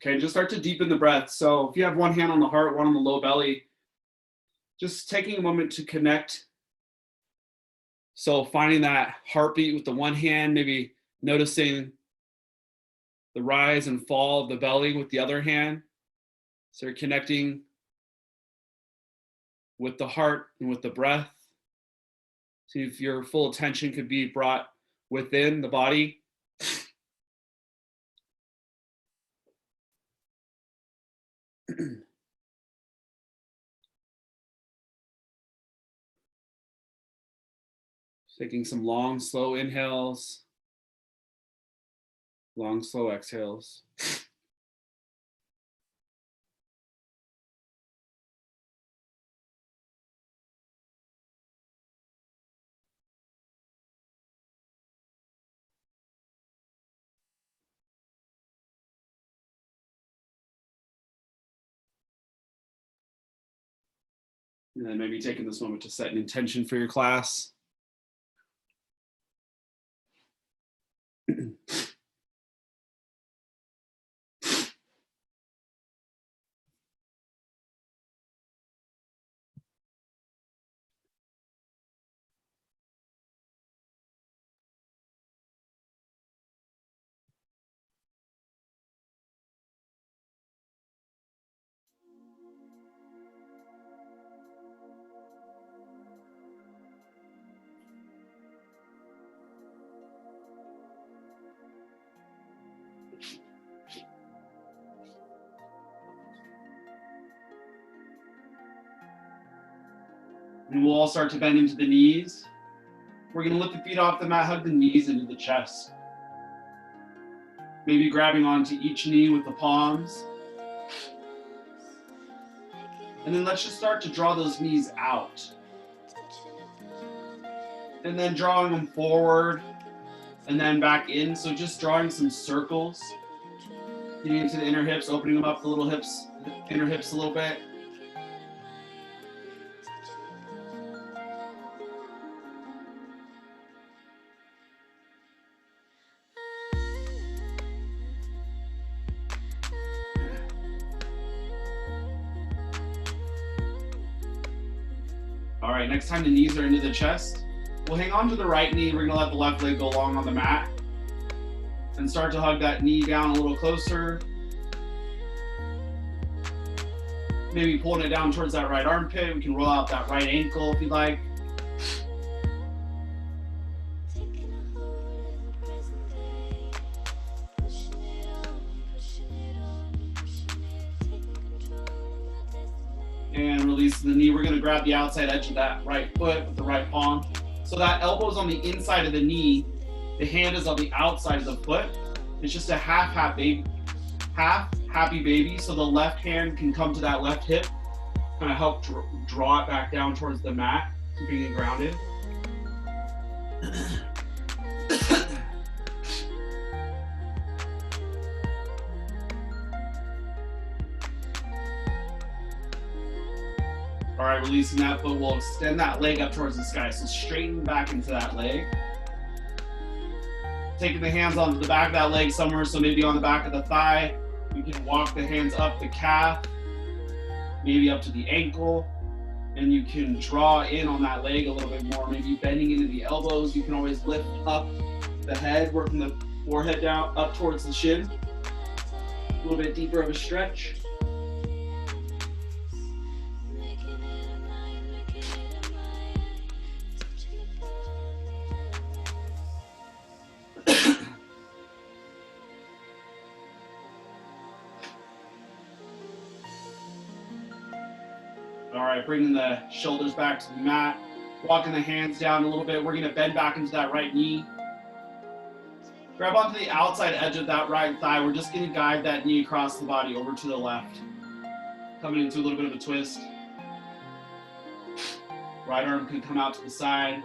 Okay, just start to deepen the breath. So if you have one hand on the heart, one on the low belly, just taking a moment to connect. So finding that heartbeat with the one hand, maybe noticing the rise and fall of the belly with the other hand. So you're connecting with the heart and with the breath. See if your full attention could be brought within the body. Taking some long, slow inhales, long, slow exhales. And then maybe taking this moment to set an intention for your class. And we'll all start to bend into the knees. We're going to lift the feet off the mat, hug the knees into the chest. Maybe grabbing onto each knee with the palms. And then let's just start to draw those knees out. And then drawing them forward and then back in. So just drawing some circles. Getting into the inner hips, opening them up the little hips, the inner hips a little bit. All right, next time the knees are into the chest, we'll hang on to the right knee. We're gonna let the left leg go long on the mat and start to hug that knee down a little closer. Maybe pulling it down towards that right armpit. We can roll out that right ankle if you'd like. And releasing the knee, we're gonna grab the outside edge of that right foot with the right palm. So that elbow's on the inside of the knee, the hand is on the outside of the foot. It's just a half happy baby. So the left hand can come to that left hip, kind of help draw it back down towards the mat, keeping it grounded. All right, releasing that foot, we'll extend that leg up towards the sky. So straighten back into that leg. Taking the hands onto the back of that leg somewhere, so maybe on the back of the thigh. You can walk the hands up the calf, maybe up to the ankle, and you can draw in on that leg a little bit more, maybe bending into the elbows. You can always lift up the head, working the forehead down, up towards the shin. A little bit deeper of a stretch. All right, bringing the shoulders back to the mat, walking the hands down a little bit. We're gonna bend back into that right knee. Grab onto the outside edge of that right thigh. We're just gonna guide that knee across the body over to the left. Coming into a little bit of a twist. Right arm can come out to the side.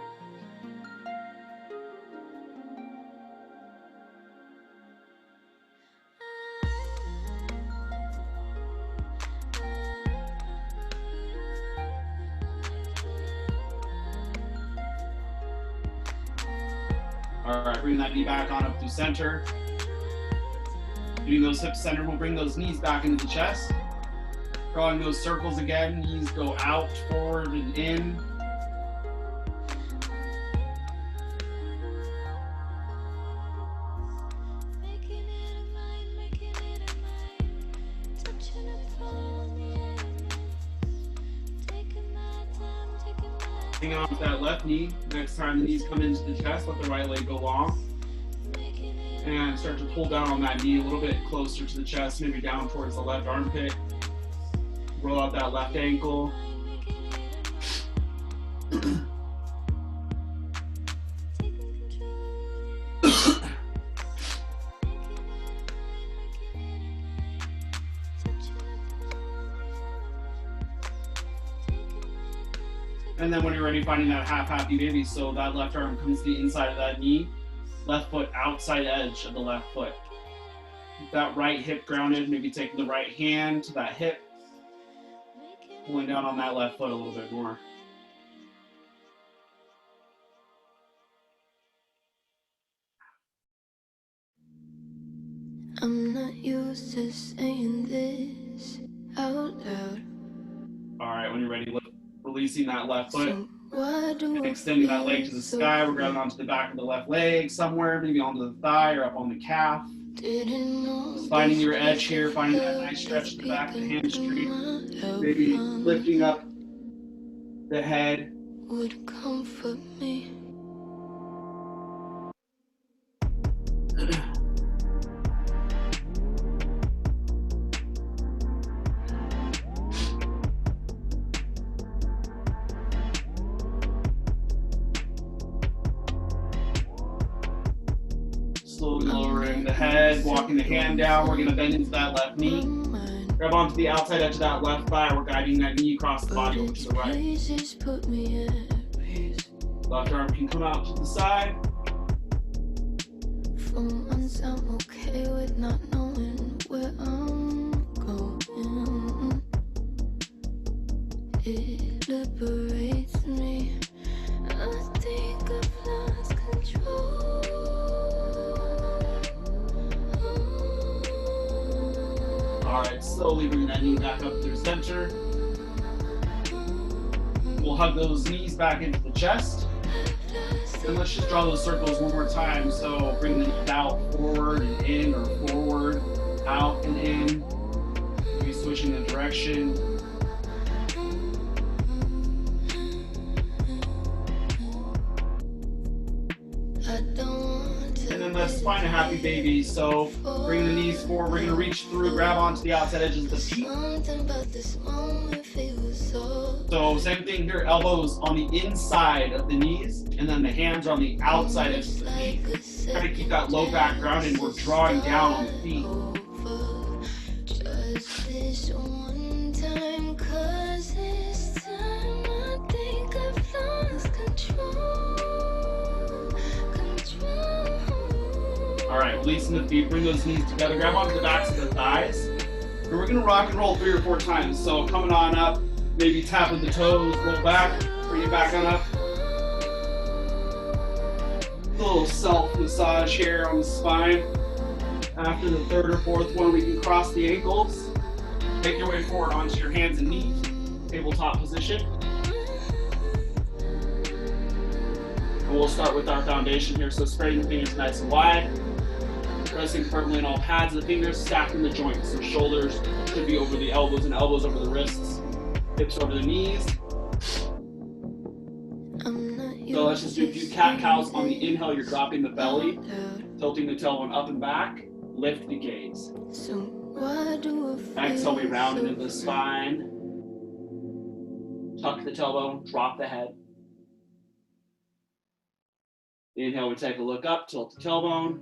All right, bring that knee back on up through center. Getting those hips centered, we'll bring those knees back into the chest. Drawing those circles again, knees go out, forward, and in. Hang on with that left knee. Next time the knees come into the chest, let the right leg go long. And start to pull down on that knee a little bit closer to the chest, maybe down towards the left armpit. Roll out that left ankle. And then when you're ready, finding that half happy baby. So that left arm comes to the inside of that knee, left foot outside edge of the left foot. Keep that right hip grounded, maybe taking the right hand to that hip, pulling down on that left foot a little bit more. I'm not used to saying this out loud. All right, when you're ready, releasing that left foot, and extending that leg to the sky. We're grabbing onto the back of the left leg somewhere, maybe onto the thigh or up on the calf. Just finding your edge here, finding that nice stretch to the back of the hamstring. Maybe lifting up the head. Would comfort me. Slowly lowering the head, walking the hand down. We're going to bend into that left knee. Grab onto the outside edge of that left thigh. We're guiding that knee across the body over to the right. Left arm can come out to the side. For once I'm okay with not knowing where I'm going. It liberates me. I think I've lost control. All right, slowly bring that knee back up through center. We'll hug those knees back into the chest. And let's just draw those circles one more time. So bring the knees out, forward and in, or forward, out and in. Maybe switching the direction. And then let's find a happy baby. So bring the knees forward. We're going to reach through, grab onto the outside edges of the feet. So same thing here, elbows on the inside of the knees, and then the hands are on the outside edges of the feet. Try to keep that low back grounded. We're drawing down on the feet. All right, releasing the feet, bring those knees together, grab onto the backs of the thighs. And we're gonna rock and roll 3 or 4 times. So coming on up, maybe tapping the toes, roll back, bring it back on up. A little self-massage here on the spine. After the 3rd or 4th one, we can cross the ankles. Make your way forward onto your hands and knees, tabletop position. And we'll start with our foundation here. So spreading the fingers nice and wide. Pressing firmly on all pads of the fingers, stacking the joints. So shoulders should be over the elbows and elbows over the wrists. Hips over the knees. So let's just do a few cat cows. On the inhale, you're dropping the belly, tilting the tailbone up and back. Lift the gaze. Exhale, we round into the spine. Tuck the tailbone, drop the head. Inhale, we take a look up, tilt the tailbone.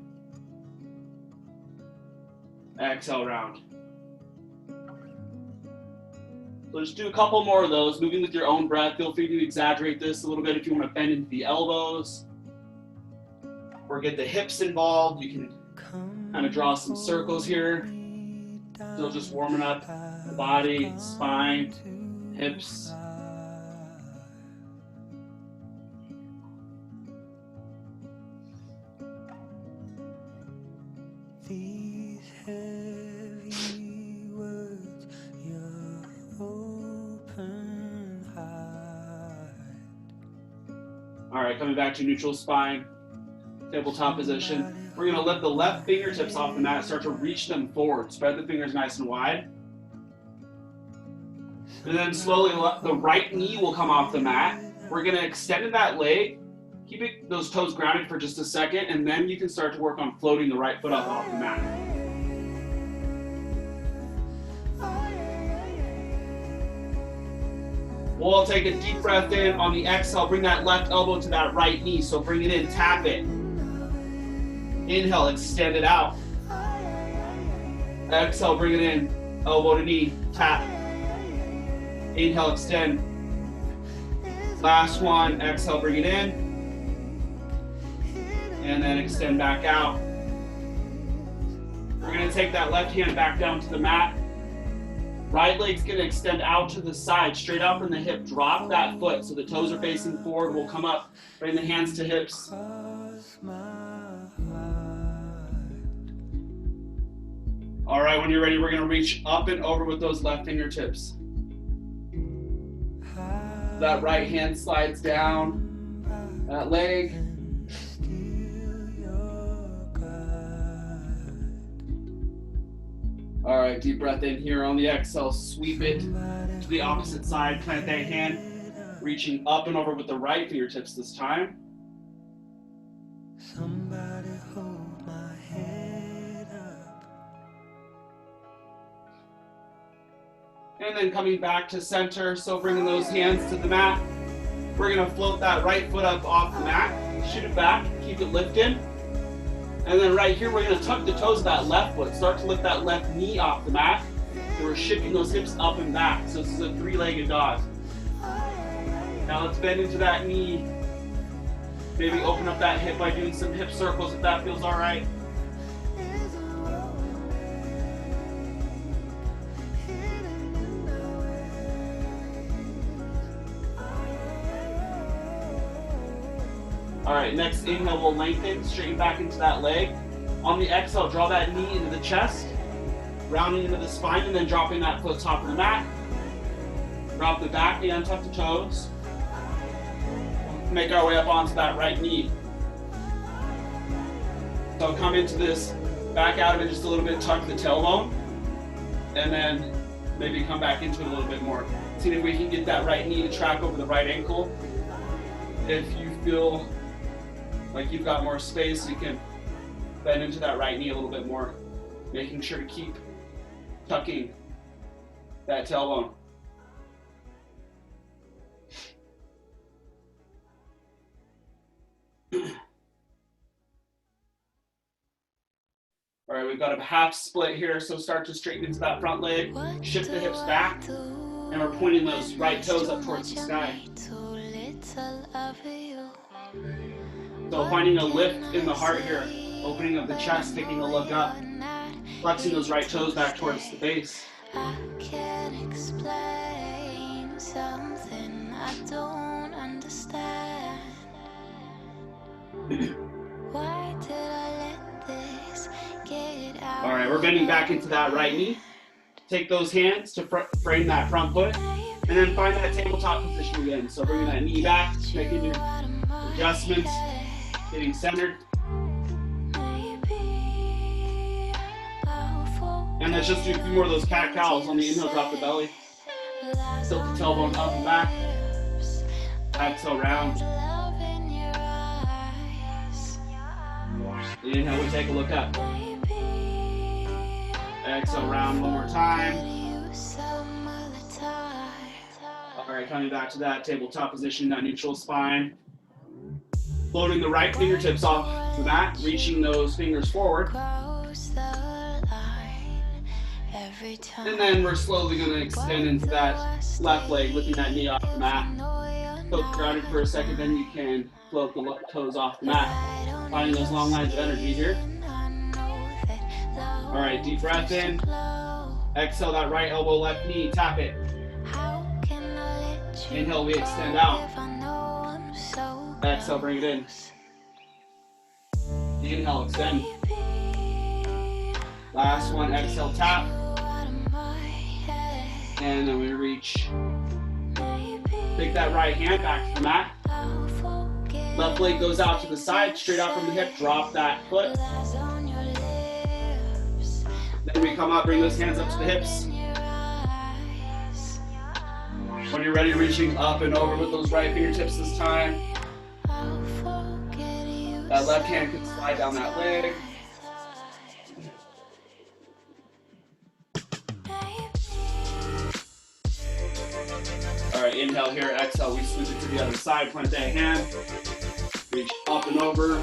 Exhale, round. So just do a couple more of those, moving with your own breath. Feel free to exaggerate this a little bit if you want to bend into the elbows or get the hips involved. You can kind of draw some circles here. Still just warming up the body, spine, hips. These All right, coming back to neutral spine, tabletop position. We're gonna lift the left fingertips off the mat, start to reach them forward. Spread the fingers nice and wide. And then slowly the right knee will come off the mat. We're gonna extend that leg, keep those toes grounded for just a second, and then you can start to work on floating the right foot up off the mat. We'll take a deep breath in. On the exhale, bring that left elbow to that right knee. So bring it in, tap it. Inhale, extend it out. Exhale, bring it in, elbow to knee, tap. Inhale, extend. Last one, exhale, bring it in. And then extend back out. We're gonna take that left hand back down to the mat. Right leg's gonna extend out to the side, straight out from the hip. Drop that foot so the toes are facing forward. We'll come up, bring the hands to hips. All right, when you're ready, we're gonna reach up and over with those left fingertips. That right hand slides down, that leg. All right, deep breath in here. On the exhale, sweep it to the opposite side. Plant that hand, reaching up and over with the right fingertips this time. Somebody hold my head up. And then coming back to center, so bringing those hands to the mat. We're gonna float that right foot up off the mat, shoot it back, keep it lifted. And then right here, we're gonna tuck the toes of that left foot, start to lift that left knee off the mat. And we're shifting those hips up and back. So this is a three-legged dog. Now let's bend into that knee. Maybe open up that hip by doing some hip circles if that feels all right. All right, next inhale, we'll lengthen, straighten back into that leg. On the exhale, draw that knee into the chest, rounding into the spine, and then dropping that foot top of the mat. Drop the back knee, untuck the toes. Make our way up onto that right knee. So come into this, back out of it just a little bit, tuck the tailbone, and then maybe come back into it a little bit more. See if we can get that right knee to track over the right ankle. If you feel like you've got more space, you can bend into that right knee a little bit more, making sure to keep tucking that tailbone. All right, we've got a half split here, so start to straighten into that front leg, shift the hips back, and we're pointing those right toes up towards the sky. So finding a lift in the heart here, opening up the chest, taking a look up, flexing those right toes back towards the base. I can't explain something I don't understand. Why did I let this get out? All right, we're bending back into that right knee. Take those hands to frame that front foot, and then find that tabletop position again. So bringing that knee back, making your adjustments, getting centered. And let's just do a few more of those cat cows. On the inhale, drop the belly. Tilt the tailbone up and back. Exhale, round. Inhale, we take a look up. Exhale, round one more time. All right, coming back to that tabletop position, that neutral spine. Floating the right fingertips off the mat, reaching those fingers forward. And then we're slowly going to extend into that left leg, lifting that knee off the mat. So grounded for a second, then you can float the left toes off the mat. Finding those long lines of energy here. All right, deep breath in. Exhale that right elbow, left knee, tap it. Inhale, we extend out. Exhale, bring it in. Inhale, extend. Last one, exhale, tap. And then we reach. Take that right hand back to the mat. Left leg goes out to the side, straight out from the hip, drop that foot. Then we come up, bring those hands up to the hips. When you're ready, reaching up and over with those right fingertips this time. That left hand can slide down that leg. All right, inhale here, exhale, we smooth it to the other side, plant that hand. Reach up and over.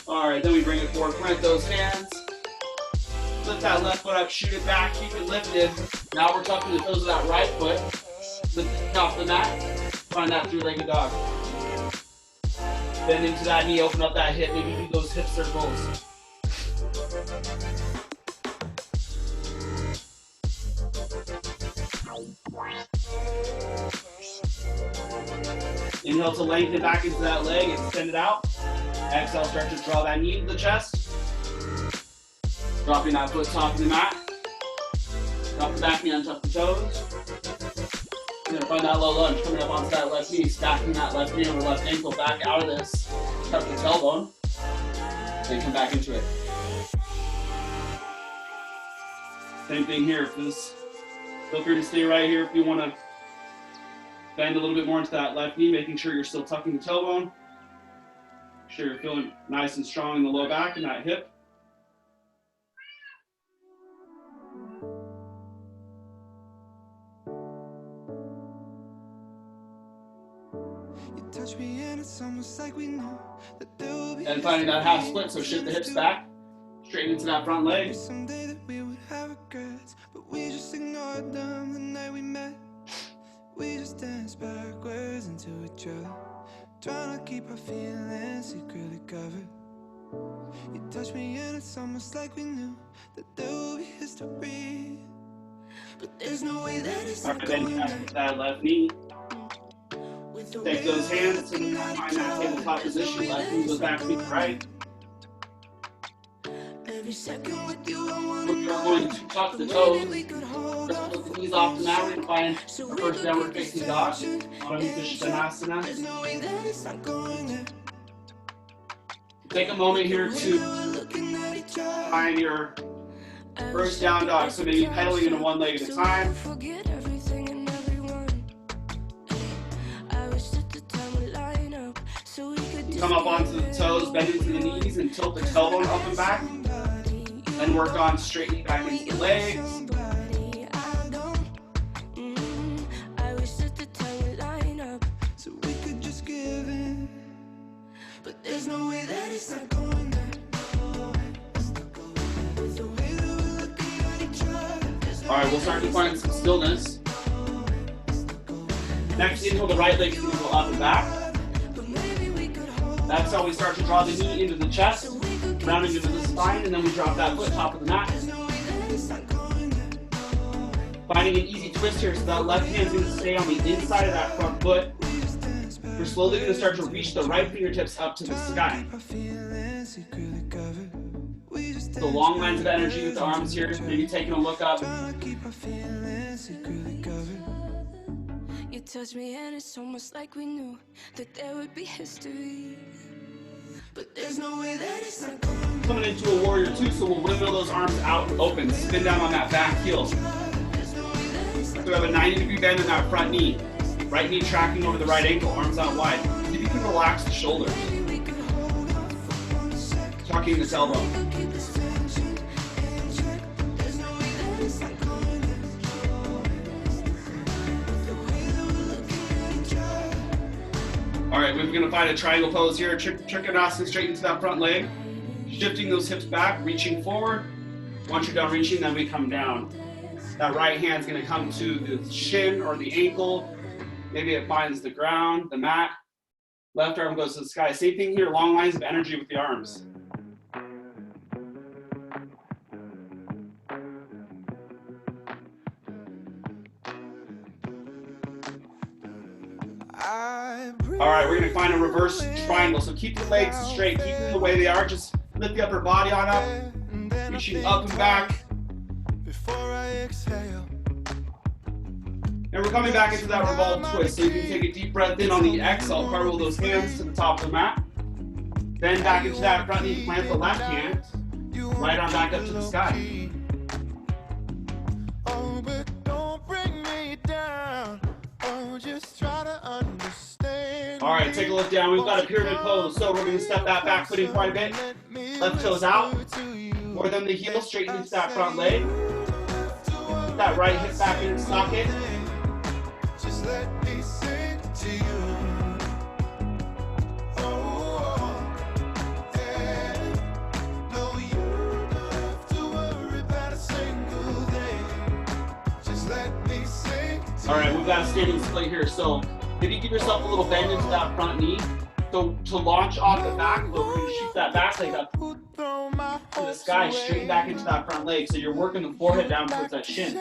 All right, then we bring it forward, plant those hands. Lift that left foot up, shoot it back, keep it lifted. Now we're tucking the toes of that right foot. Lift it off the mat, find that three-legged dog. Bend into that knee, open up that hip, maybe do those hip circles. Inhale to lengthen back into that leg, extend it out. Exhale, start to draw that knee into the chest. Dropping that foot top of the mat. Drop the back knee, untuck the toes. You're gonna find that low lunge, coming up onto that left knee, stacking that left knee over left ankle back out of this. Tuck the tailbone, then come back into it. Same thing here. Feel free to stay right here if you want to bend a little bit more into that left knee, making sure you're still tucking the tailbone. Make sure you're feeling nice and strong in the low back and that hip. And finding that half split, so shift the hips back, straighten into that front leg. Someday that we would have regrets, but we just ignored them the night we met. We just danced backwards into each other, trying to keep our feelings secretly covered. You touched me and it's almost like we knew that there would be history, but there's no way that it's not going back. That left knee. Take those hands and find that tabletop position. Left knee goes back to the right. Every second with you, I We're going to tuck the toes. Lift the knees off the mat. We're going to find our first downward facing dog. Vinyasa Flow. Take a moment here to find your first down dog. So maybe pedaling into one leg at a time. Come up onto the toes, bend into the knees, and tilt the tailbone up and back. And work on straightening back into the legs. All right, we'll start to find some stillness. Next, inhale, the right leg is going to go up and back. That's how we start to draw the knee into the chest, rounding into the spine, and then we drop that foot top of the mat. Finding an easy twist here, so that left hand's going to stay on the inside of that front foot. We're slowly going to start to reach the right fingertips up to the sky. So long lines of energy with the arms here, maybe taking a look up. You touched me and it's almost like we knew that there would be history, but there's no way that it's not going. Coming into a warrior two, so we'll windmill those arms out and open, spin down on that back heel. So we have a 90-degree bend in that front knee. Right knee tracking over the right ankle, arms out wide. See if you can relax the shoulders. Tucking the tailbone. All right, we're gonna find a triangle pose here. Trikonasana straight into that front leg. Shifting those hips back, reaching forward. Once you're done reaching, then we come down. That right hand's gonna come to the shin or the ankle. Maybe it finds the ground, the mat. Left arm goes to the sky. Same thing here, long lines of energy with the arms. All right, we're gonna find a reverse triangle. So keep the legs straight, keep them the way they are. Just lift the upper body on up, reaching up and back. before I exhale. And we're coming back into that revolve twist. So you can take a deep breath in on the exhale, cartwheel those hands to the top of the mat. Then back into that front knee, plant the left hand, right arm back up to the sky. Oh, but don't bring me down. Oh, just try to understand. All right, take a look down. We've got a pyramid pose. So we're going to step that back foot in quite a bit. Left toes out. More than the heel, straighten into that front leg. Put that right hip back in its socket. Just let me sing to you. Oh, yeah. No, you don't have to worry about a single thing. Just let me sing to you. All right, we've got a standing split here. So if you give yourself a little bend into that front knee, so to launch off the back, we're going to shoot that back leg up to the sky, straight back into that front leg. So you're working the forehead down towards that shin.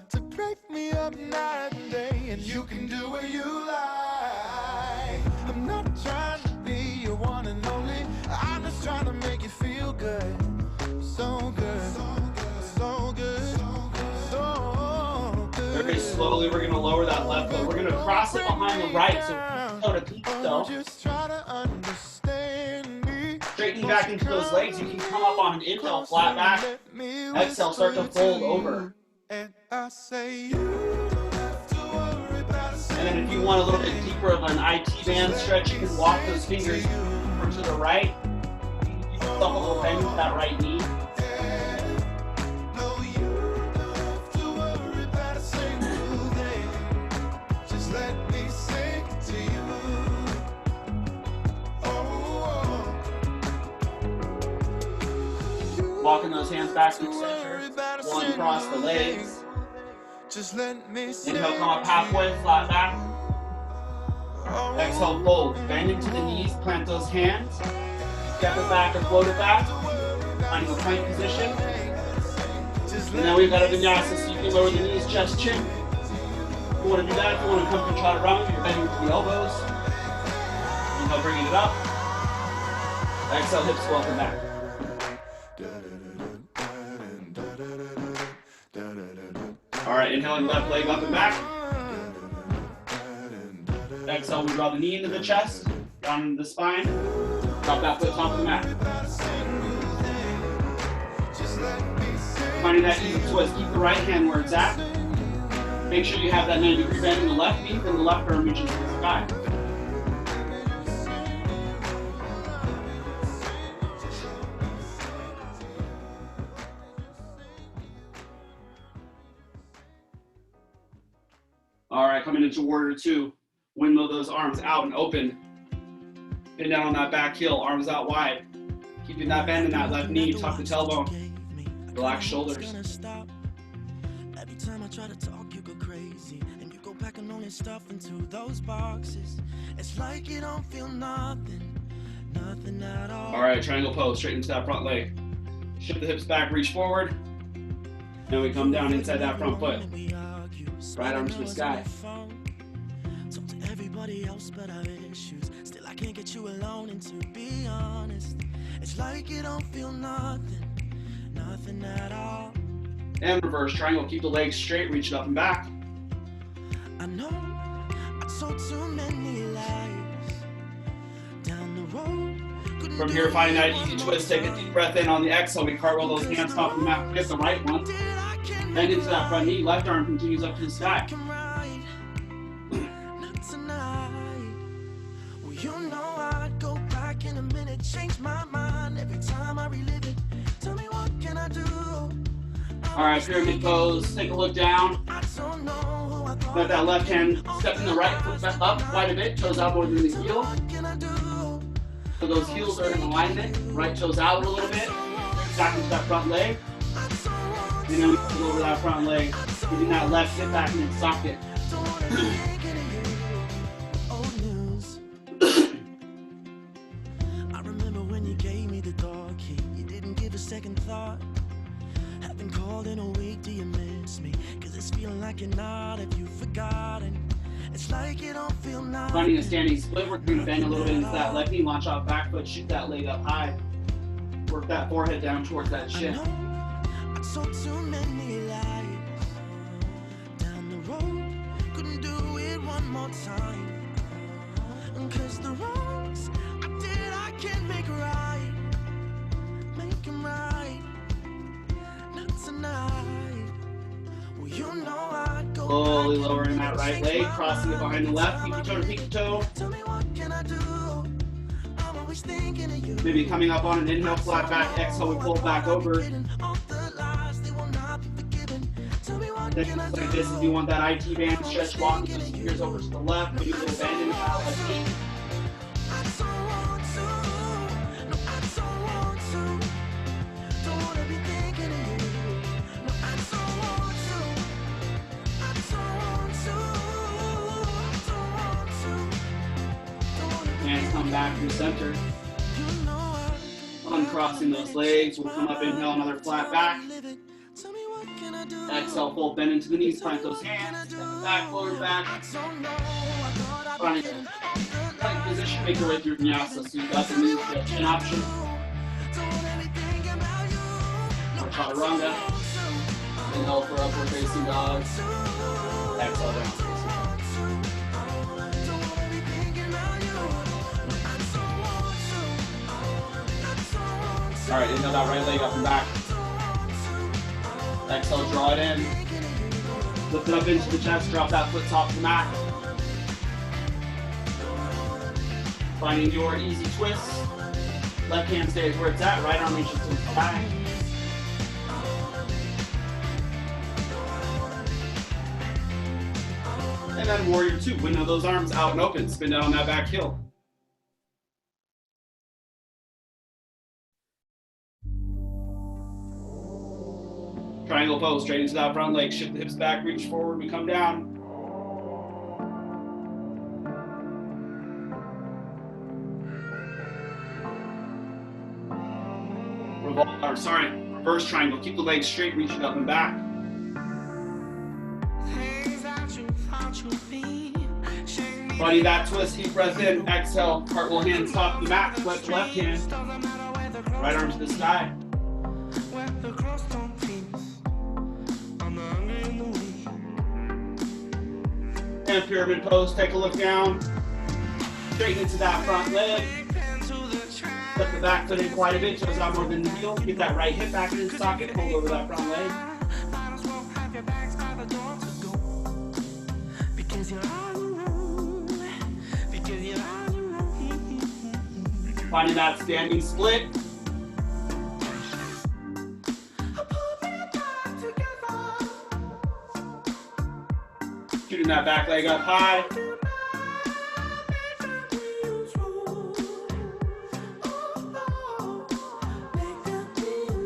To break me up night and day, and you can do what you like. I'm not trying to be your one and only. I'm just trying to make you feel good. So good, so good, so good. Very slowly, we're going to lower that left foot. We're going to cross it behind the right, so toe to peak toe. Just try to understand me. Straightening back into those legs, you can come up on an inhale, flat back. Exhale, start to fold over. And I say you don't have to worry about a And then if you want a little bit deeper of an IT band stretch, you can walk those fingers over to the right. You can double a little bend into that right knee. No, you don't have to worry about a single thing. Just let me sing to you. Oh, Walking those hands back to the center. One across the legs. just let me sing. Inhale, come up halfway, flat back. Exhale, fold. Bend into the knees, plant those hands. Step it back or float it back. Finding a plank position. And then we've got a vinyasa, so you can lower the knees, chest, chin. If you want to do that, if you want to come to chaturanga, you're bending to the elbows. Inhale, bringing it up. Exhale, hips welcome back. All right, inhaling left leg up and back. Exhale, we draw the knee into the chest, down into the spine. Drop that foot top of the mat. Finding that easy twist, keep the right hand where it's at. Make sure you have that 90-degree bend in the left knee, then the left arm reaches to the sky. All right, coming into warrior two. Windmill those arms out and open. Bend down on that back heel, arms out wide. Keeping that bend in that left knee, tuck the tailbone. Relax shoulders. Every time I try to talk, you go crazy. And you go back and only stuff into those boxes. It's like you don't feel nothing at all. All right, triangle pose, straight into that front leg. Shift the hips back, reach forward. Then we come down inside that front foot. Right arm to the sky. Talk to everybody else, but I have issues. Still, I can't get you alone, and to be honest, it's like you don't feel nothing at all. And reverse triangle, keep the legs straight, reach it up and back. I know I told too many lies down the road. From here, finding that easy twist, take a deep breath in on the exhale. We cartwheel those hands top of the mat, get the right one. Bend into that front knee, left arm continues up to the sky. Not tonight. Well, you know I'd go back in a minute, change my mind every time I relive it. Tell me what can I do? All right, pyramid pose, take a look down. I don't know who I thought. Let that left hand step in the right foot back up quite a bit, toes out more than the heel. What can I do? So those heels are in alignment, right toes out a little bit, back into that front leg. And then we can go over that front leg, getting that left hip back in its socket. Old news. I remember when you gave me the dog key. You didn't give a second thought. Haven't called in a week, do you miss me? Cause it's feeling like you're not, have you forgotten? It's like you don't feel nothing. Finding a standing split, we're going to bend a little bit into that left knee, launch off back foot, shoot that leg up high. Work that forehead down towards that shin. I So too many lives down the road, couldn't do it one more time. Cause the wrongs I did, I can't make right. Make them right, not tonight. Well, you know I'd go Slowly back lowering and that right change leg, my crossing it behind the left, pinky toe to pinky toe. Tell me what can I do? I'm always thinking of you. Maybe coming up on an inhale, flat back, exhale, we pull back over. Then like this, if you want that IT band stretch, walk those fingers over to the left, maybe a little bend in the out like me. Hands come back to the center. Uncrossing those legs, we'll come up, inhale, another flat back. Exhale, full bend into the knees, plant those hands, step it back, lower back. Finding a plank position, make your way through Vinyasa. So you've got the knee chin option. Or chaturanga. Inhale for upward facing dog. Exhale down facing dog. All right, inhale that right leg up and back. Exhale, draw it in. Lift it up into the chest, drop that foot top of the mat. Finding your easy twist. Left hand stays where it's at, right arm reaches to the sky. And then warrior two, window those arms out and open, spin down on that back heel. Triangle pose, straight into that front leg, shift the hips back, reach forward, we come down. Reverse triangle, keep the legs straight, reaching up and back. Body that twist, deep breath in, exhale, cartwheel hands top of the mat, flip left hand, right arm to the sky. And pyramid pose, take a look down, straighten into that front leg, step the back foot in quite a bit, toes out more than the heel, get that right hip back in the socket, hold over that front leg. Finding that standing split. Shooting that back leg up high.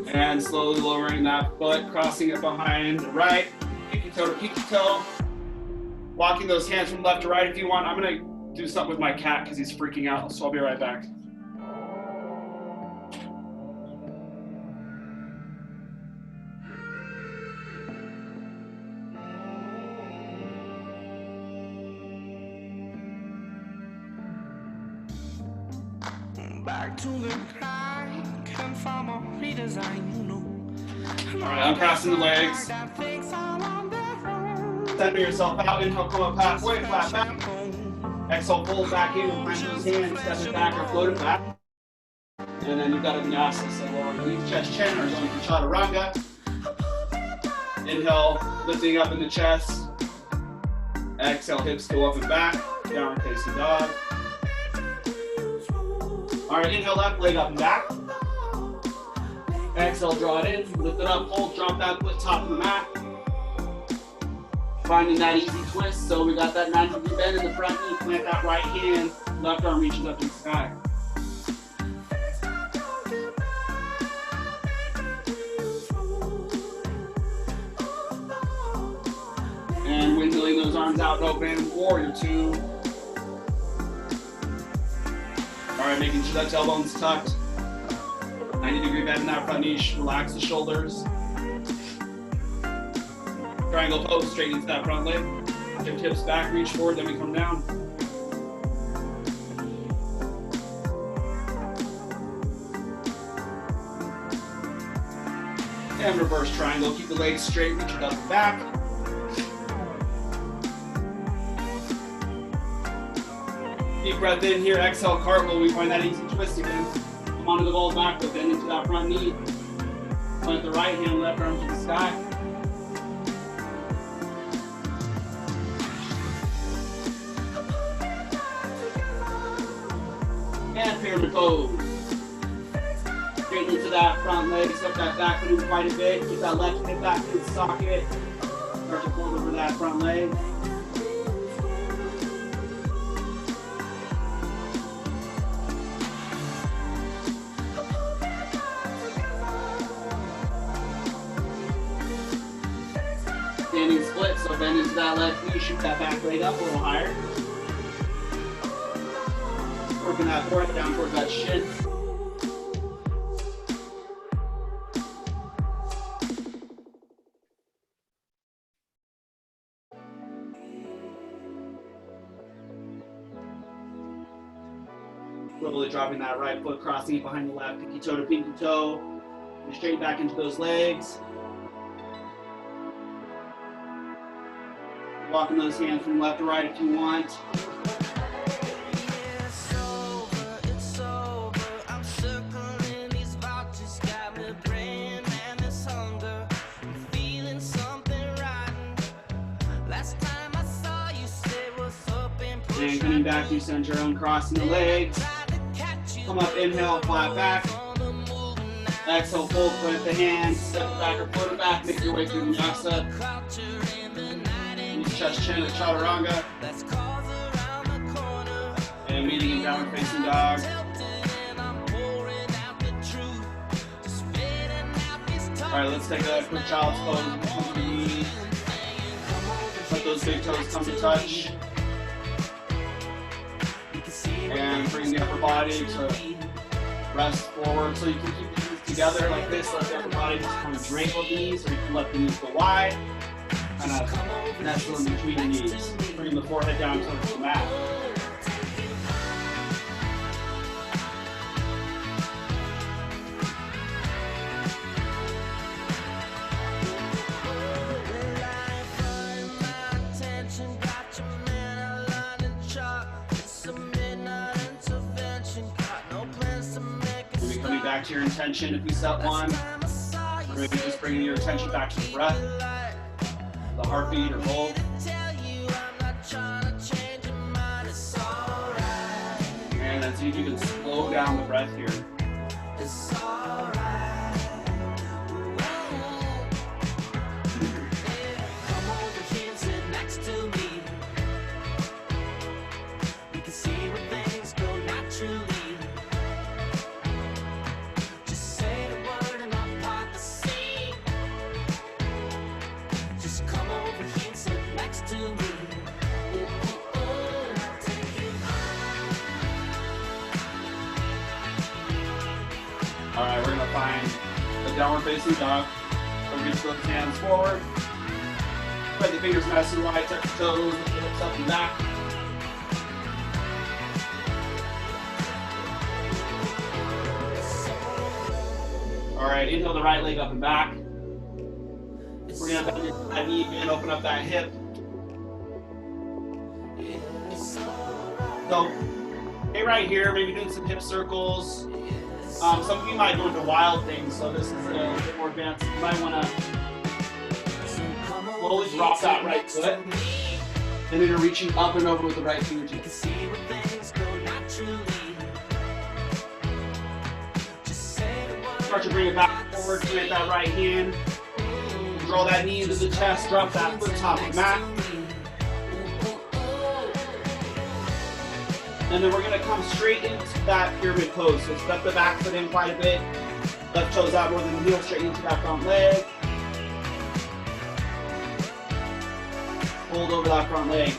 And slowly lowering that foot, crossing it behind the right. Pinky toe to pinky toe. Walking those hands from left to right if you want. I'm gonna do something with my cat because he's freaking out, so I'll be right back. Back to the grind, can farm or redesign, you know. All right, uncrossing the legs. Center yourself out, inhale, come up halfway, flat back. Exhale, fold back in, plant those hands, step it back or float it back. And then you've got a Vinyasa, so lowering knees, chest, chin, or going for chaturanga. Inhale, lifting up in the chest. Exhale, hips go up and back, downward facing dog. All right, inhale, left leg up and back. Exhale, draw it in, lift it up, hold, drop that foot top of the mat. Finding that easy twist, so we got that 90-degree bend in the front knee, plant that right hand, left arm reaches up to the sky. And windmilling those arms out and open, warrior two. All right, making sure that tailbone's tucked. 90-degree bend in that front knee, relax the shoulders. Triangle pose, straight into that front leg. Shift hips back, reach forward, then we come down. And reverse triangle. Keep the legs straight, reach it up and back. Deep breath in here, exhale, cartwheel. We find that easy twist again. Come onto the ball back, but bend into that front knee. Plant the right hand, left arm to the sky. And pyramid pose. Straighten into that front leg, step that back foot in quite a bit. Keep that left hip back in the socket. Start to fold over that front leg. Standing split, so bend into that left knee, shoot that back leg up a little higher. Working that forehead down towards that shin. Slowly dropping that right foot, crossing it behind the left, pinky toe to pinky toe. And straight back into those legs. Walking those hands from left to right if you want. And coming back to center, uncrossing the legs. Come up, inhale, flat back. Exhale, fold, plant the hands, step back or float it back, make your way through Vinyasa. Use chest chin or chaturanga. And meeting in downward facing dog. Alright, let's take a quick child's pose. Come to the knees. Let those big toes come to touch. And bring the upper body to rest forward. So you can keep the knees together like this. Let the upper body just kind of drape on the knees, or you can let the knees go wide. Kind of nestle in between the knees. Bring the forehead down towards the mat. Back to your intention. If we set one, or maybe just bringing your attention back to the breath, the heartbeat, or both. And then see if you can slow down the breath here. Alright, we're going to find the downward facing dog. So we're going to those hands forward. Spread the fingers nice and wide, touch the toes, lift the hips up and back. Alright, inhale the right leg up and back. We're going to bend that knee and open up that hip. So, stay right here, maybe doing some hip circles. Some of you might go into wild things, so this is a bit more advanced. You might want to slowly drop that right foot, and then you're reaching up and over with the right fingertip. Start to bring it back forward, plant that right hand, draw that knee into the chest, drop that foot top of the mat. And then we're going to come straight into that pyramid pose. So step the back foot in quite a bit. Left toes out more than the heel, straight into that front leg. Hold over that front leg.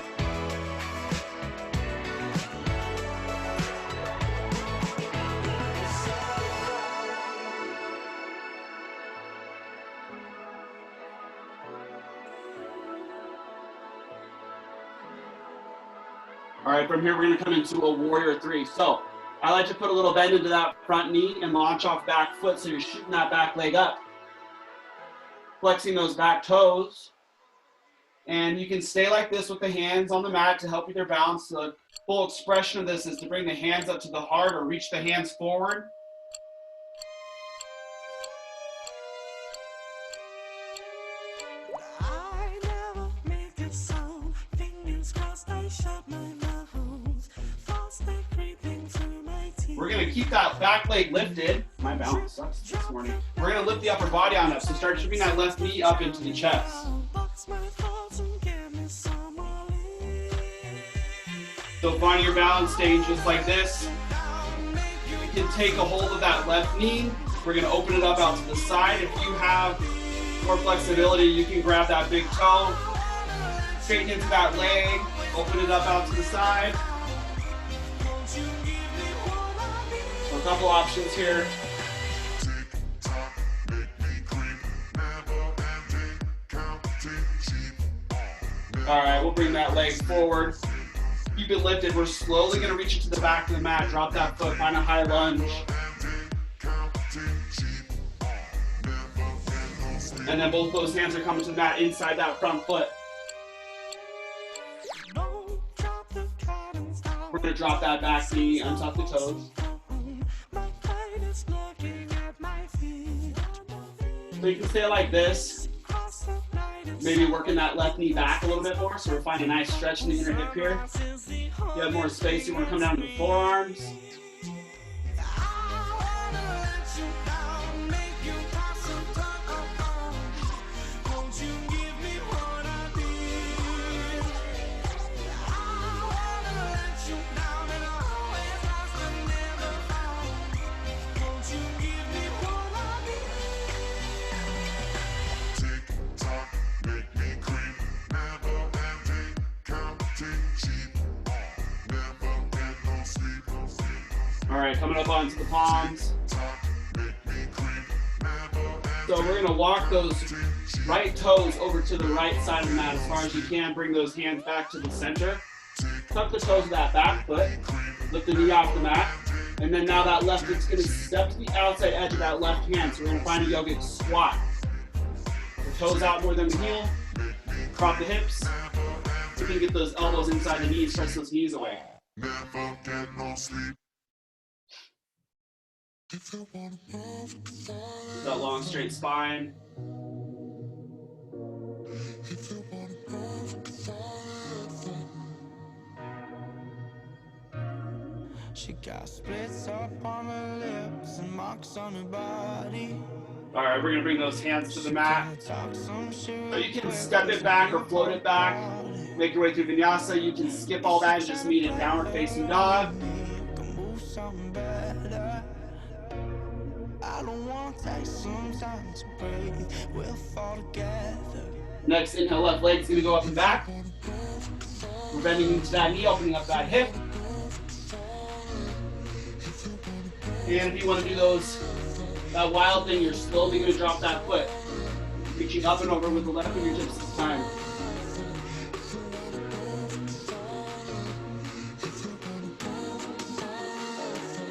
All right, from here we're going to come into a warrior three. So I like to put a little bend into that front knee and launch off back foot so you're shooting that back leg up. flexing those back toes. And you can stay like this with the hands on the mat to help with your balance. The full expression of this is to bring the hands up to the heart or reach the hands forward. We're going to keep that back leg lifted. My balance sucks this morning. We're going to lift the upper body on up. So start shipping that left knee up into the chest. So finding your balance, staying just like this. You can take a hold of that left knee. We're going to open it up out to the side. If you have more flexibility, you can grab that big toe, straighten into that leg, open it up out to the side. So a couple options here. All right, we'll bring that leg forward. Keep it lifted. We're slowly going to reach it to the back of the mat. Drop that foot, find a high lunge. And then both those hands are coming to the mat inside that front foot. We're going to drop that back knee, untuck the toes. So you can stay like this. Maybe working that left knee back a little bit more, so we're finding a nice stretch in the inner hip here. If you have more space, you want to come down to the forearms. All right, coming up onto the palms. So we're gonna walk those right toes over to the right side of the mat as far as you can. Bring those hands back to the center. Tuck the toes of that back foot. Lift the knee off the mat. And then now that left foot's gonna step to the outside edge of that left hand. So we're gonna find a yogic squat. The toes out more than the heel. Drop the hips. You can get those elbows inside the knees, press those knees away. That long straight spine. She got splits up on her lips and marks on her body. All right, we're gonna bring those hands to the mat. So you can step it back or float it back. Make your way through Vinyasa. You can skip all that and just meet in downward facing dog. I don't want to take some time to breathe. We'll fall together. Next, inhale, left leg's gonna go up and back. We're bending into that knee, opening up that hip. And if you want to do that wild thing, you're slowly gonna drop that foot. Reaching up and over with the left fingertips this time.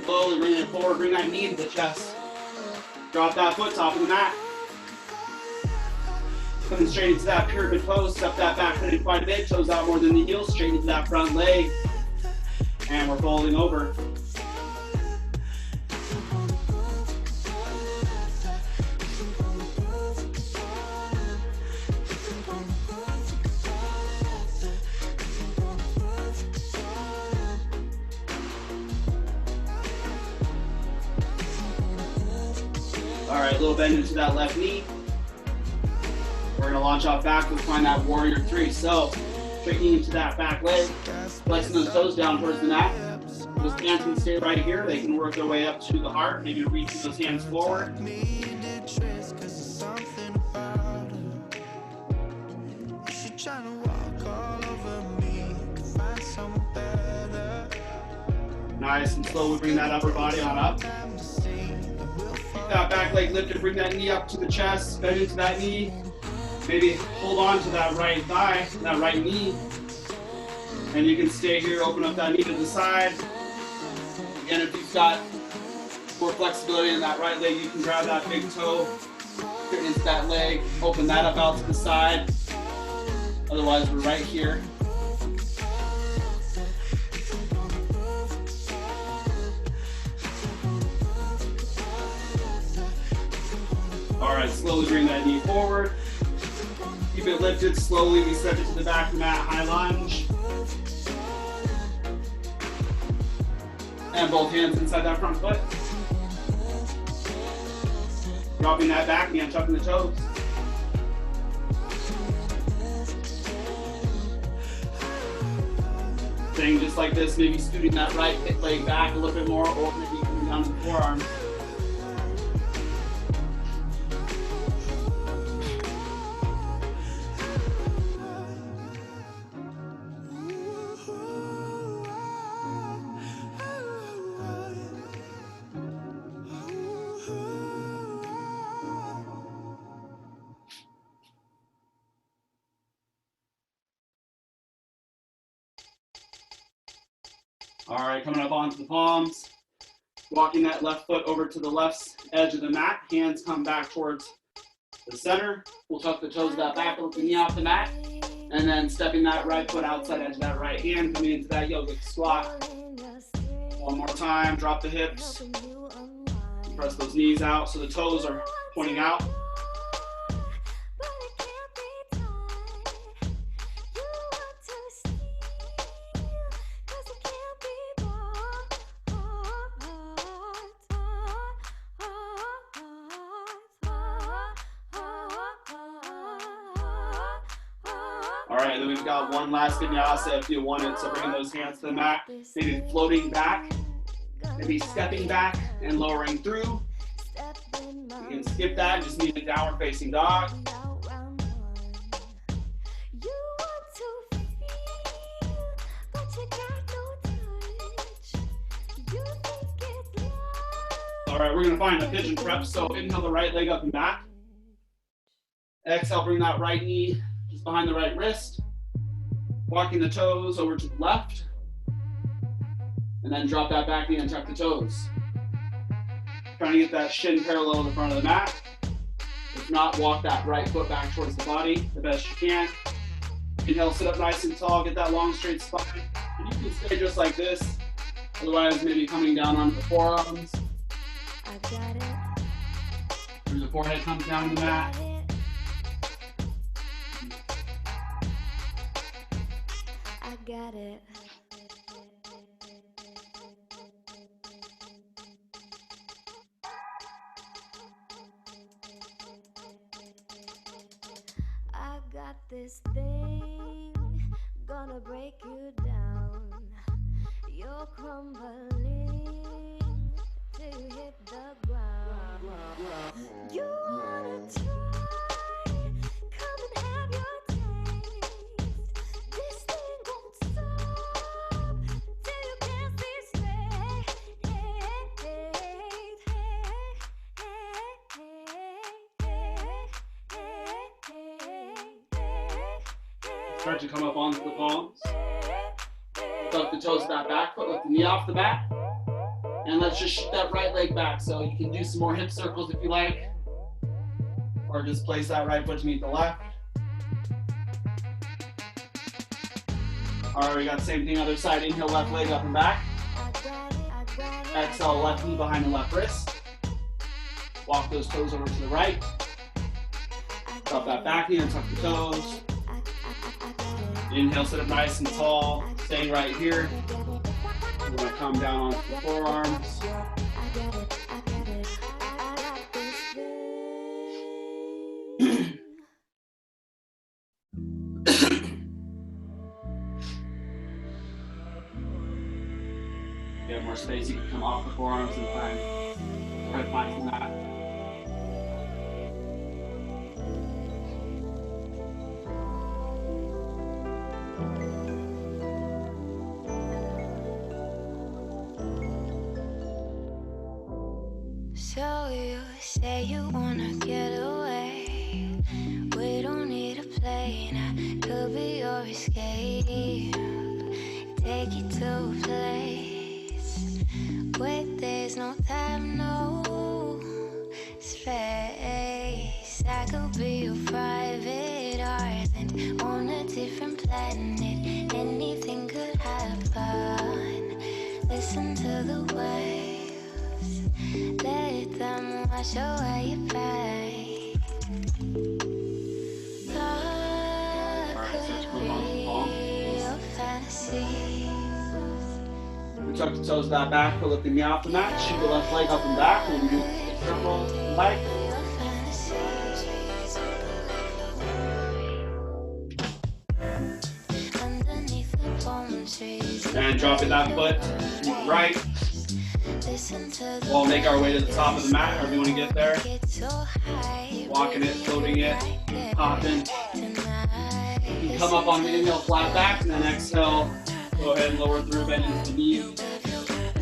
Slowly bring it forward, bring that knee into the chest. Drop that foot, top of the mat. Coming straight into that pyramid pose, step that back foot in quite a bit, toes out more than the heels, straight into that front leg. And we're folding over. All right, a little bend into that left knee. We're gonna launch off backwards, find that warrior three. So, straightening into that back leg, flexing those toes down towards the mat. Those hands can stay right here. They can work their way up to the heart. Maybe reaching those hands forward. Nice and slow, we bring that upper body on up. Keep that back leg lifted, bring that knee up to the chest, bend into that knee. Maybe hold on to that right thigh, that right knee. And you can stay here, open up that knee to the side. Again, if you've got more flexibility in that right leg, you can grab that big toe, Get into that leg, open that up out to the side. Otherwise, we're right here. All right, slowly bring that knee forward. Keep it lifted, slowly we step it to the back of the mat, high lunge. And both hands inside that front foot. Dropping that back knee and tucking the toes. Staying just like this, maybe scooting that right hip leg back a little bit more, or maybe coming down to the forearms. All right, coming up onto the palms. Walking that left foot over to the left edge of the mat. Hands come back towards the center. We'll tuck the toes of that back, lift the knee off the mat. And then stepping that right foot outside edge of that right hand, coming into that yogic squat. One more time, drop the hips. Press those knees out so the toes are pointing out. All right, then we've got one last vinyasa if you want it. So bringing those hands to the mat, maybe floating back, maybe stepping back and lowering through. You can skip that, just need a downward facing dog. All right, we're gonna find a pigeon prep. So inhale the right leg up and back. Exhale, bring that right knee just behind the right wrist. Walking the toes over to the left. And then drop that back knee and tuck the toes. Trying to get that shin parallel in the front of the mat. If not, walk that right foot back towards the body the best you can. Inhale, sit up nice and tall, get that long straight spine. And you can stay just like this. Otherwise, maybe coming down onto the forearms. I got it. Through the forehead comes down to the mat. I got it. I got this thing gonna break you down. You're crumbling till you hit the ground. You wanna try? Come and have your taste. This thing won't stop till you can't see straight. Start to come up onto the palms. Tuck the toes to that back foot, lift the knee off the mat. And let's just shoot that right leg back. So you can do some more hip circles if you like. Or just place that right foot to meet the left. All right, we got the same thing other side. Inhale, left leg up and back. Exhale, left knee behind the left wrist. Walk those toes over to the right. Drop that back knee and tuck the toes. Inhale, sit up nice and tall. Staying right here. We're going to come down onto the forearms. If you have more space, you can come off the forearms and find some that. So you say you wanna get away. We don't need a plane, I could be your escape. Take you to a place where there's no time, no space. could be your private island on a different planet. Anything could happen. Listen to the waves, let them wash away your pain. I could be your fantasy. We tuck the toes that back, we're lifting me off the mat. Shoot the left leg up and back. We'll do a circle, leg. And dropping that foot right. We'll make our way to the top of the mat, however you want to get there. Walking it, floating it, hopping. You can come up on the inhale, flat back, and then exhale. Go ahead and lower through, bend into the knee.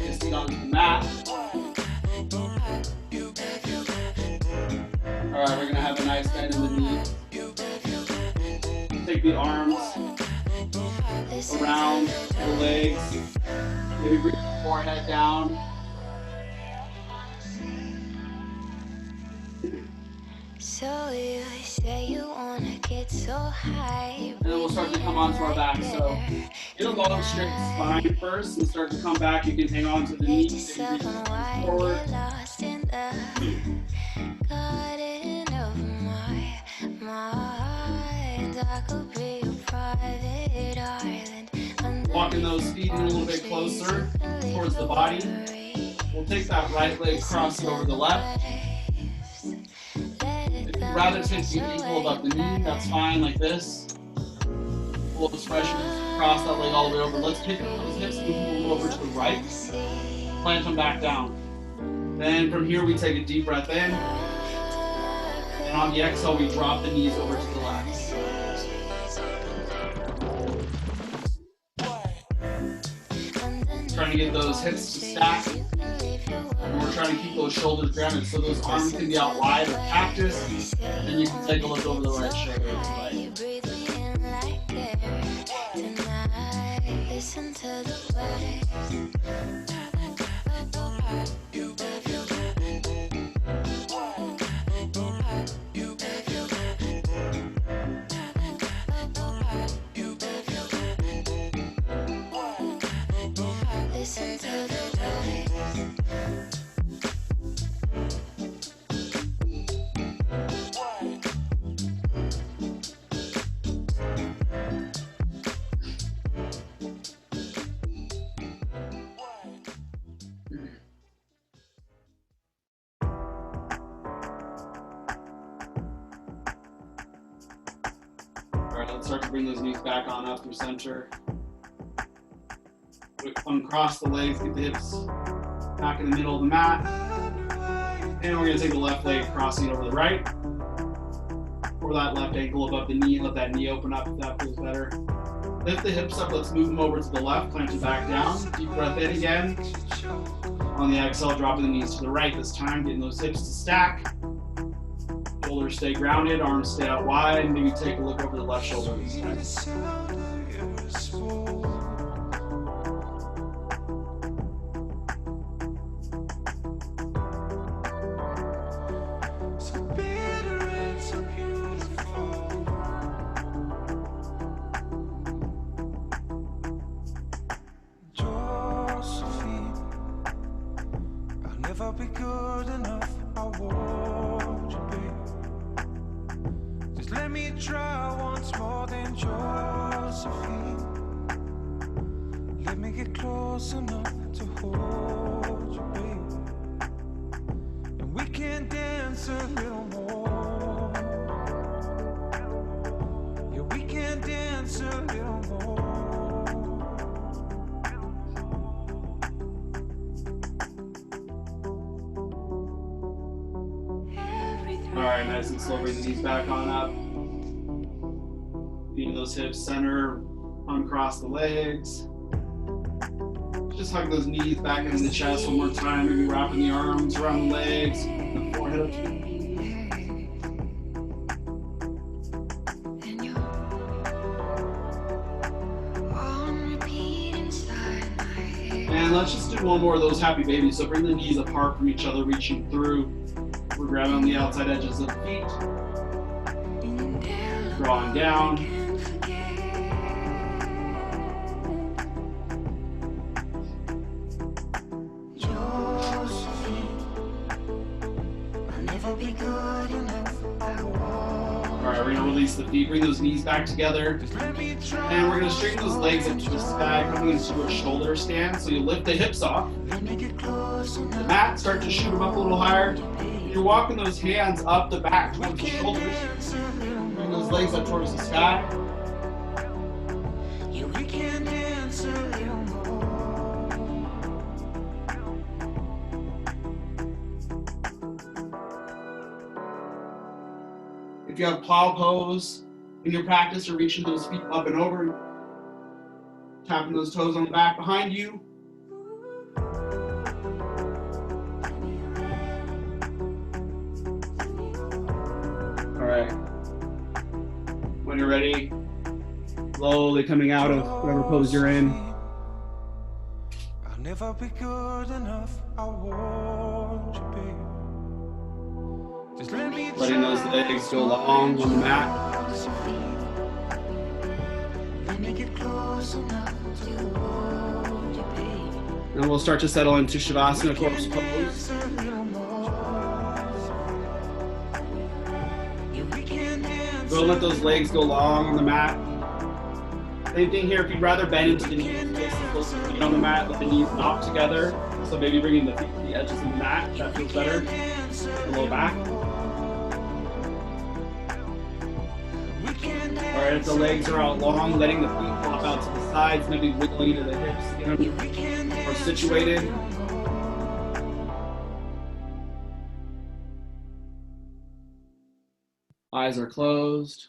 Just seat onto the mat. Alright, we're going to have a nice bend in the knee. Take the arms around the legs. Maybe bring the forehead down. So you say you wanna get so high. And then we'll start to come onto our back. So get a long straight spine first and start to come back. You can hang on to the knees. Forward. Garden of my mind. I could be your private island. Walking those feet in a little bit closer towards the body. We'll take that right leg, cross it over the left. If you'd rather take the ankle above the knee, that's fine, like this. Full expression, cross that leg all the way over. Let's kick those hips, move them over to the right. Plant them back down. Then from here, we take a deep breath in. And on the exhale, we drop the knees over to the left. Trying to get those hips to stack. And we're trying to keep those shoulders grounded so those arms can be out wide or cactus. And you can take a look over the right shoulder to the right. Listen to the waves. Listen to the Alright, let's start to bring those knees back on up through center. Uncross the legs, get the hips back in the middle of the mat. And we're going to take the left leg, crossing over the right. Or that left ankle above the knee, let that knee open up if that feels better. Lift the hips up, let's move them over to the left, plant it back down. Deep breath in again. On the exhale, dropping the knees to the right this time, getting those hips to stack. Shoulders stay grounded, arms stay out wide. Maybe take a look over the left shoulder this time. I'll be good enough, I want you, babe. Just let me try once more than Josephine. Let me get close enough to hold you, babe. And we can dance a little more. Yeah, we can dance a little more. Alright, nice and slow, bring the knees back on up. Feet those hips center, uncross the legs. Just hug those knees back into the chest one more time, maybe wrapping the arms around the legs, the forehead up to the knee. And let's just do one more of those happy babies. So bring the knees apart from each other, reaching through. We're grabbing on the outside edges of the feet. Drawing down. Alright, we're gonna release the feet, bring those knees back together. And we're gonna straighten those legs up to the sky, coming into a shoulder stand. So you lift the hips off. The mat, start to shoot them up a little higher. You're walking those hands up the back towards the shoulders. Bring those legs up towards the sky. If you have paw pose in your practice, or reaching those feet up and over, tapping those toes on the back behind you. All right. When you're ready, slowly coming out of whatever pose you're in. I'll never be good enough. I want you, babe. Just let me letting those legs go long on the mat. And we'll start to settle into Shavasana corpse pose. Go let those legs go long on the mat. Same thing here, if you'd rather bend into the knees, place those feet on the mat, let the knees knock together. So maybe bringing the feet to the edges of the mat, that feels better. A low back. Alright, if the legs are out long, letting the feet flop out to the sides, maybe wiggling to the hips, or situated. Eyes are closed.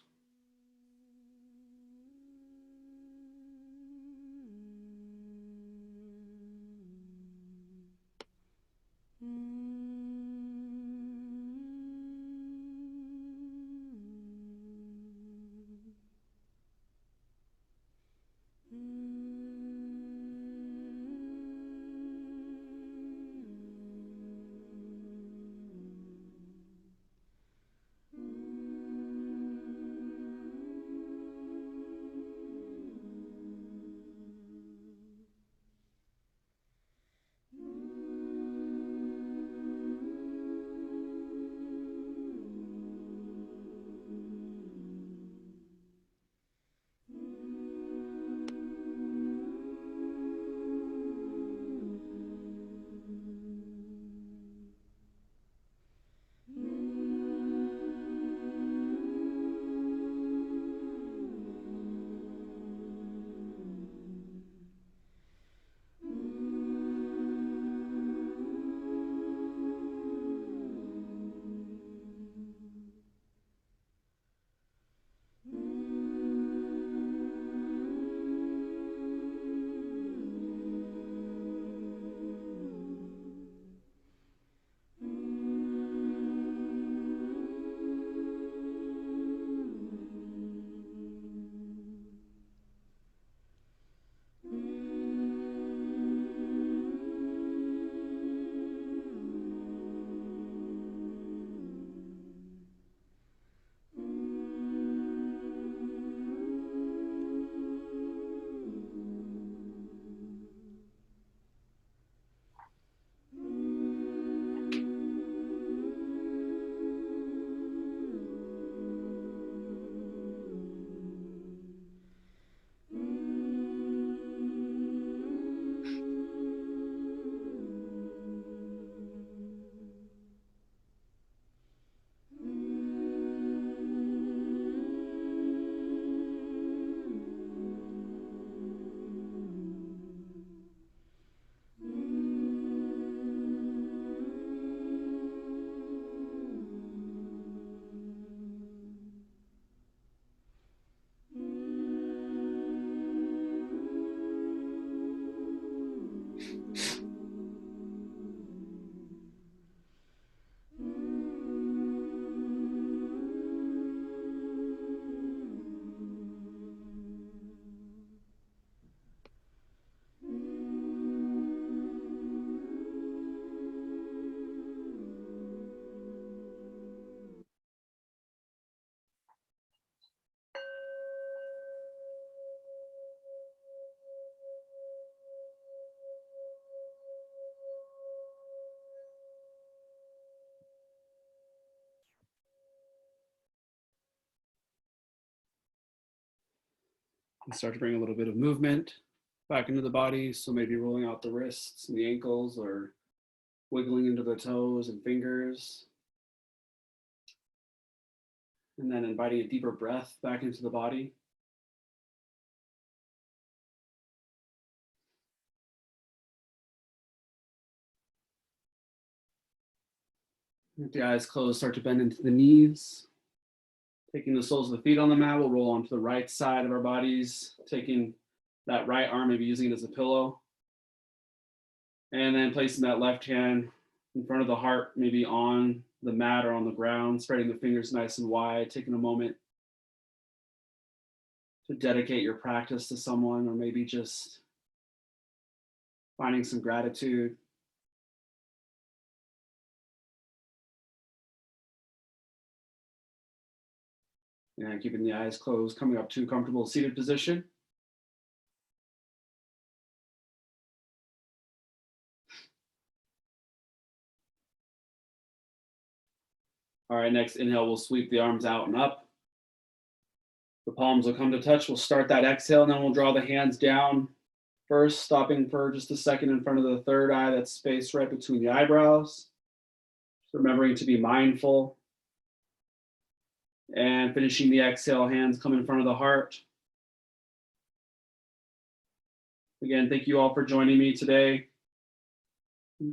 And start to bring a little bit of movement back into the body. So maybe rolling out the wrists and the ankles or wiggling into the toes and fingers. And then inviting a deeper breath back into the body. With the eyes closed, start to bend into the knees. Taking the soles of the feet on the mat, we'll roll onto the right side of our bodies, taking that right arm, maybe using it as a pillow. And then placing that left hand in front of the heart, maybe on the mat or on the ground, spreading the fingers nice and wide, taking a moment to dedicate your practice to someone, or maybe just finding some gratitude. And keeping the eyes closed, coming up to a comfortable seated position. All right, next inhale, we'll sweep the arms out and up. The palms will come to touch. We'll start that exhale, and then we'll draw the hands down first, stopping for just a second in front of the third eye, that space right between the eyebrows. Remembering to be mindful. And finishing the exhale, hands come in front of the heart. Again, thank you all for joining me today.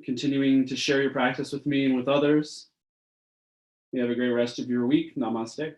Continuing to share your practice with me and with others. You have a great rest of your week. Namaste.